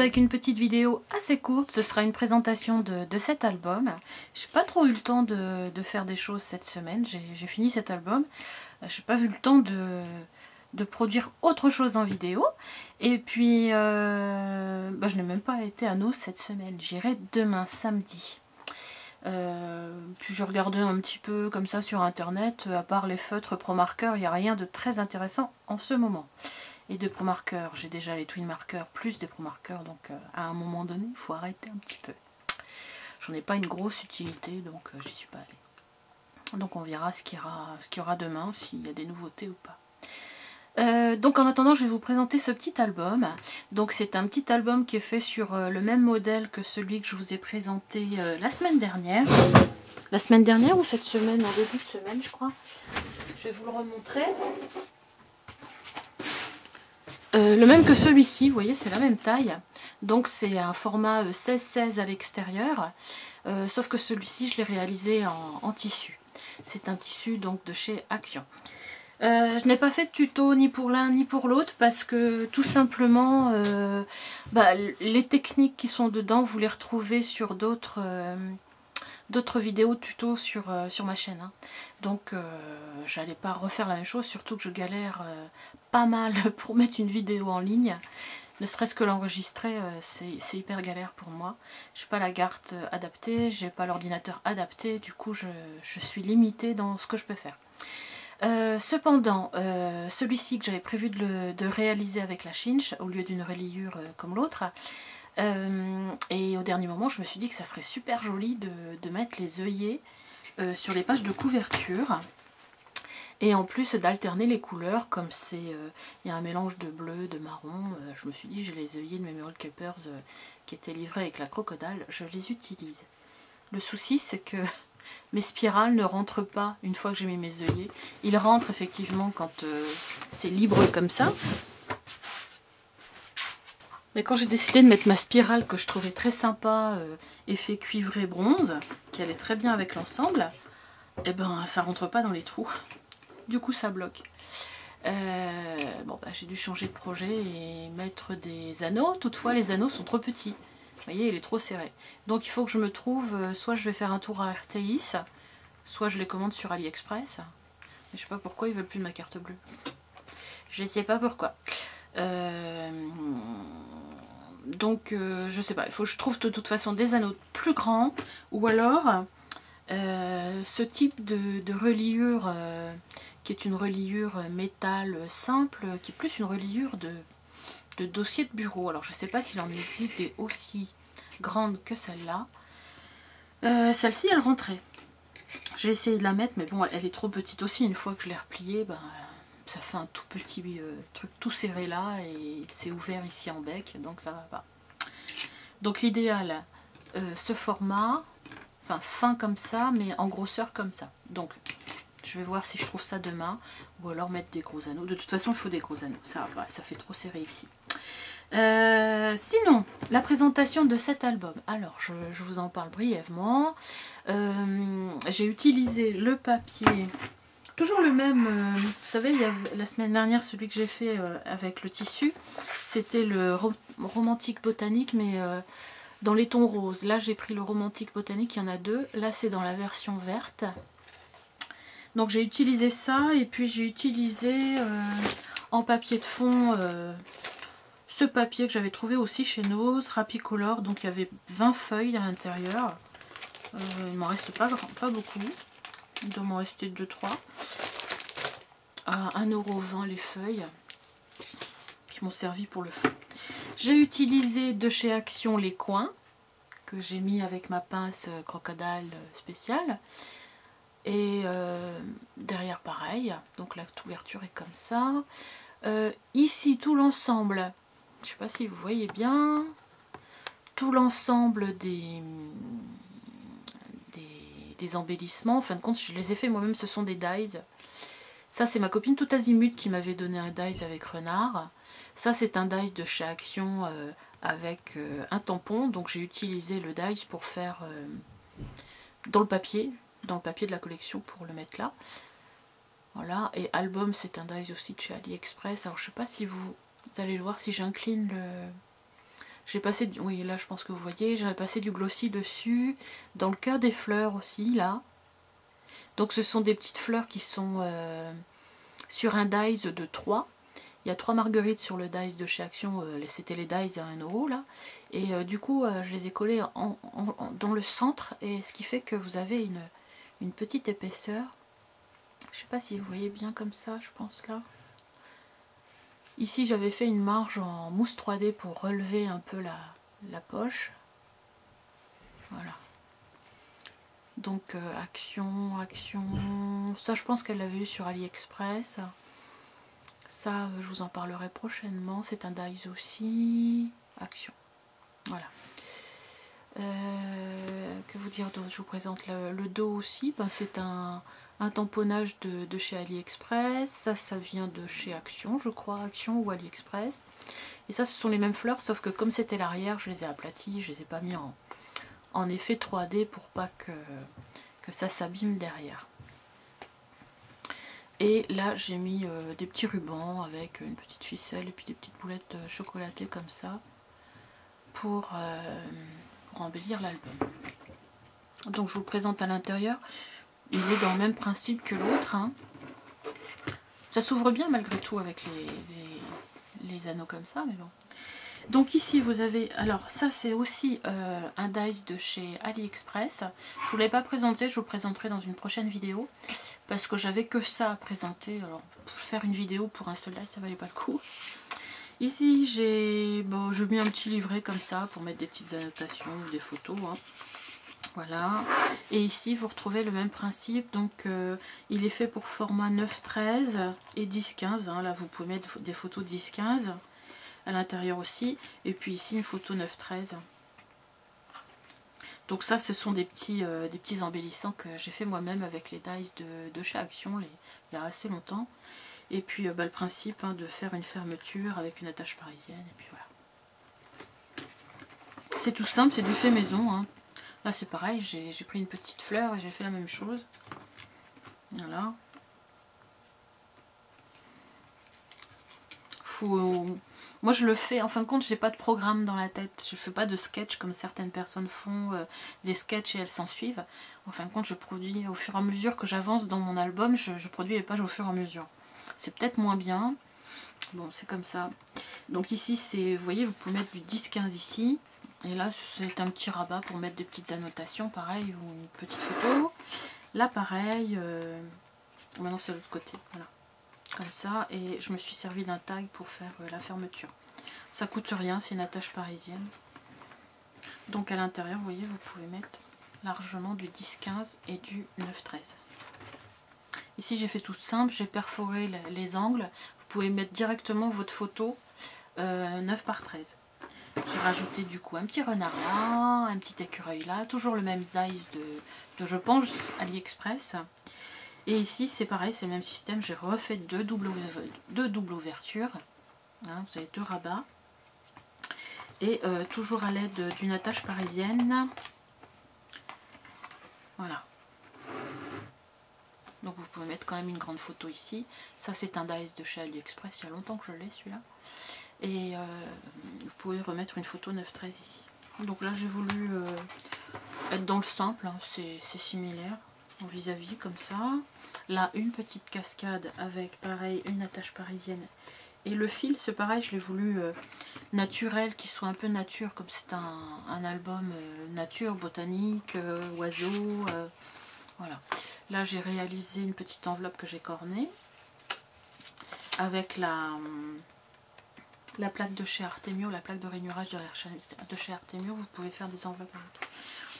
avec une petite vidéo assez courte. Ce sera une présentation de cet album. J'ai pas trop eu le temps de faire des choses cette semaine. J'ai fini cet album. J'ai pas eu le temps de produire autre chose en vidéo. Et puis, je n'ai même pas été à Nos cette semaine. J'irai demain, samedi. Puis je regardais un petit peu comme ça sur internet. À part les feutres Pro Marker, il n'y a rien de très intéressant en ce moment. Et de Pro Marker, j'ai déjà les Twin Marker plus des Pro Marker, donc à un moment donné, il faut arrêter un petit peu. J'en ai pas une grosse utilité, donc j'y suis pas allée. Donc on verra ce qu'il y aura demain, s'il y a des nouveautés ou pas. Donc en attendant, je vais vous présenter ce petit album. Donc c'est un petit album qui est fait sur le même modèle que celui que je vous ai présenté la semaine dernière. La semaine dernière ou cette semaine, en début de semaine je crois. Je vais vous le remontrer. Le même que celui-ci, vous voyez, c'est la même taille. Donc c'est un format 16-16 à l'extérieur. Sauf que celui-ci, je l'ai réalisé en tissu. C'est un tissu donc de chez Action. Je n'ai pas fait de tuto ni pour l'un ni pour l'autre parce que tout simplement les techniques qui sont dedans, vous les retrouvez sur d'autres vidéos tuto sur ma chaîne. Hein. Donc j'allais pas refaire la même chose, surtout que je galère pas mal pour mettre une vidéo en ligne. Ne serait-ce que l'enregistrer, c'est hyper galère pour moi. J'ai pas la carte adaptée, j'ai pas l'ordinateur adapté, du coup je suis limitée dans ce que je peux faire. Cependant, celui-ci que j'avais prévu de réaliser avec la Cinch au lieu d'une reliure comme l'autre, et au dernier moment je me suis dit que ça serait super joli de mettre les œillets sur les pages de couverture et en plus d'alterner les couleurs comme c'est il y a un mélange de bleu, de marron. Je me suis dit j'ai les œillets de Memorial Keepers qui étaient livrés avec la crocodile, je les utilise. Le souci c'est que mes spirales ne rentrent pas une fois que j'ai mis mes œillets. Ils rentrent effectivement quand c'est libre comme ça. Mais quand j'ai décidé de mettre ma spirale que je trouvais très sympa, effet cuivré bronze, qui allait très bien avec l'ensemble, et ben ça rentre pas dans les trous. Du coup ça bloque. J'ai dû changer de projet et mettre des anneaux. Toutefois les anneaux sont trop petits. Vous voyez, il est trop serré. Donc il faut que je me trouve, soit je vais faire un tour à RTX, soit je les commande sur AliExpress. Mais je sais pas pourquoi ils veulent plus de ma carte bleue. Je sais pas pourquoi. Je sais pas, il faut que je trouve de toute façon des anneaux plus grands, ou alors ce type de reliure qui est une reliure métal simple, qui est plus une reliure de dossier de bureau. Alors je sais pas s'il en existe des aussi grandes que celle-là. Celle-ci elle rentrait. J'ai essayé de la mettre mais bon elle est trop petite aussi. Une fois que je l'ai repliée, ça fait un tout petit truc tout serré là et c'est ouvert ici en bec, donc ça va pas. Donc l'idéal, ce format, enfin fin comme ça mais en grosseur comme ça. Donc je vais voir si je trouve ça demain ou alors mettre des gros anneaux. De toute façon il faut des gros anneaux, ça va, ça fait trop serré ici. Sinon, la présentation de cet album. Alors, je vous en parle brièvement. J'ai utilisé le papier, toujours le même. Vous savez, il y a, la semaine dernière, celui que j'ai fait avec le tissu, c'était le romantique botanique, mais dans les tons roses. Là, j'ai pris le romantique botanique, il y en a deux. Là, c'est dans la version verte. Donc, j'ai utilisé ça, et puis j'ai utilisé en papier de fond. Ce papier que j'avais trouvé aussi chez Nose, Rapicolor, donc il y avait 20 feuilles à l'intérieur. Il m'en reste pas beaucoup, il doit m'en rester 2-3. À 1,20 € les feuilles, qui m'ont servi pour le fond. J'ai utilisé de chez Action les coins, que j'ai mis avec ma pince crocodile spéciale. Et derrière pareil, donc la couverture est comme ça. Ici tout l'ensemble. Je ne sais pas si vous voyez bien, tout l'ensemble des embellissements, en fin de compte je les ai fait moi-même, ce sont des dies. Ça c'est ma copine Tout Azimut qui m'avait donné un dies avec renard. Ça c'est un dies de chez Action avec un tampon, donc j'ai utilisé le dies pour faire dans le papier de la collection pour le mettre là. Voilà, et album c'est un dies aussi de chez AliExpress. Alors je sais pas si vous allez le voir si j'incline J'ai passé, oui là je pense que vous voyez, j'ai passé du glossy dessus, dans le cœur des fleurs aussi là. Donc ce sont des petites fleurs qui sont sur un dies de 3. Il y a 3 marguerites sur le dies de chez Action, c'était les dies à 1 € là. Et du coup je les ai collées dans le centre, et ce qui fait que vous avez une petite épaisseur. Je sais pas si vous voyez bien comme ça, je pense là. Ici j'avais fait une marge en mousse 3D pour relever un peu la poche. Voilà. Donc Action, ça je pense qu'elle l'avait eu sur AliExpress. Ça je vous en parlerai prochainement, c'est un dies aussi. Action. Voilà. Que vous dire d'autre? Je vous présente le dos aussi. Ben, c'est un tamponnage de chez AliExpress. Ça vient de chez Action, je crois, Action ou AliExpress. Et ça, ce sont les mêmes fleurs, sauf que comme c'était l'arrière, je les ai aplaties, je les ai pas mis en effet 3D pour pas que ça s'abîme derrière. Et là, j'ai mis des petits rubans avec une petite ficelle et puis des petites boulettes chocolatées comme ça pour embellir l'album. Donc je vous le présente à l'intérieur. Il est dans le même principe que l'autre, hein. Ça s'ouvre bien malgré tout avec les anneaux comme ça, mais bon. Donc ici vous avez, alors ça c'est aussi un dies de chez AliExpress. Je vous l'ai pas présenté, je vous le présenterai dans une prochaine vidéo, parce que j'avais que ça à présenter. Alors faire une vidéo pour un seul dies, ça valait pas le coup. Ici j'ai mis un petit livret comme ça pour mettre des petites annotations ou des photos, hein. Voilà. Et ici vous retrouvez le même principe. Donc il est fait pour format 9-13 et 10-15, hein. Là vous pouvez mettre des photos 10-15 à l'intérieur aussi. Et puis ici une photo 9-13. Donc ça ce sont des petits embellissants que j'ai fait moi-même avec les dies de chez Action il y a assez longtemps. Et puis le principe, hein, de faire une fermeture avec une attache parisienne, et puis voilà. C'est tout simple, c'est du fait maison, hein. Là c'est pareil, j'ai pris une petite fleur et j'ai fait la même chose. Voilà. Moi je le fais, en fin de compte j'ai pas de programme dans la tête. Je fais pas de sketch comme certaines personnes font, des sketchs et elles s'en suivent. En fin de compte je produis au fur et à mesure que j'avance dans mon album, je produis les pages au fur et à mesure. C'est peut-être moins bien. Bon, c'est comme ça. Donc ici, c'est, vous voyez, vous pouvez mettre du 10-15 ici. Et là, c'est un petit rabat pour mettre des petites annotations, pareil, ou une petite photo. Là, pareil. Maintenant, c'est de l'autre côté. Voilà. Comme ça. Et je me suis servi d'un tag pour faire la fermeture. Ça coûte rien, c'est une attache parisienne. Donc à l'intérieur, vous voyez, vous pouvez mettre largement du 10-15 et du 9-13. Ici j'ai fait tout simple, j'ai perforé les angles. Vous pouvez mettre directement votre photo 9 par 13. J'ai rajouté du coup un petit renard là, un petit écureuil là, toujours le même dies de je pense AliExpress. Et ici c'est pareil, c'est le même système, j'ai refait deux doubles ouvertures. Hein, vous avez 2 rabats. Et toujours à l'aide d'une attache parisienne. Voilà. Donc vous pouvez mettre quand même une grande photo ici. Ça c'est un dies de chez AliExpress, il y a longtemps que je l'ai celui-là. Et vous pouvez remettre une photo 9-13 ici. Donc là j'ai voulu être dans le simple, hein. C'est similaire en vis-à-vis comme ça. Là une petite cascade avec pareil une attache parisienne. Et le fil c'est pareil, je l'ai voulu naturel, qui soit un peu nature, comme c'est un album nature, botanique, oiseaux. Voilà. Là j'ai réalisé une petite enveloppe que j'ai cornée avec la plaque de chez Artemio, la plaque de rainurage de chez Artemio. Vous pouvez faire des enveloppes avec.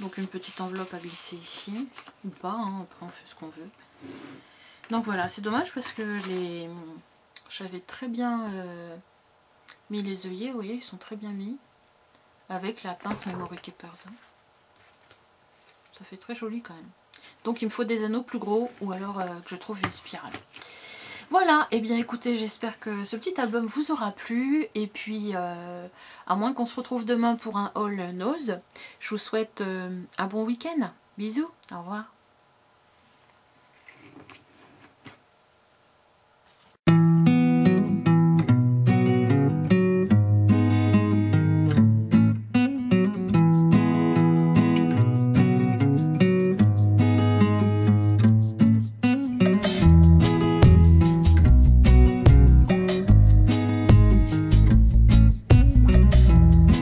Donc une petite enveloppe à glisser ici, ou pas, hein, après on fait ce qu'on veut. Donc voilà, c'est dommage parce que j'avais très bien mis les œillets, vous voyez, ils sont très bien mis, avec la pince Memory Keepers. Ça fait très joli quand même. Donc il me faut des anneaux plus gros, ou alors que je trouve une spirale. Voilà, et bien écoutez, j'espère que ce petit album vous aura plu. Et puis, à moins qu'on se retrouve demain pour un haul nose, je vous souhaite un bon week-end. Bisous, au revoir.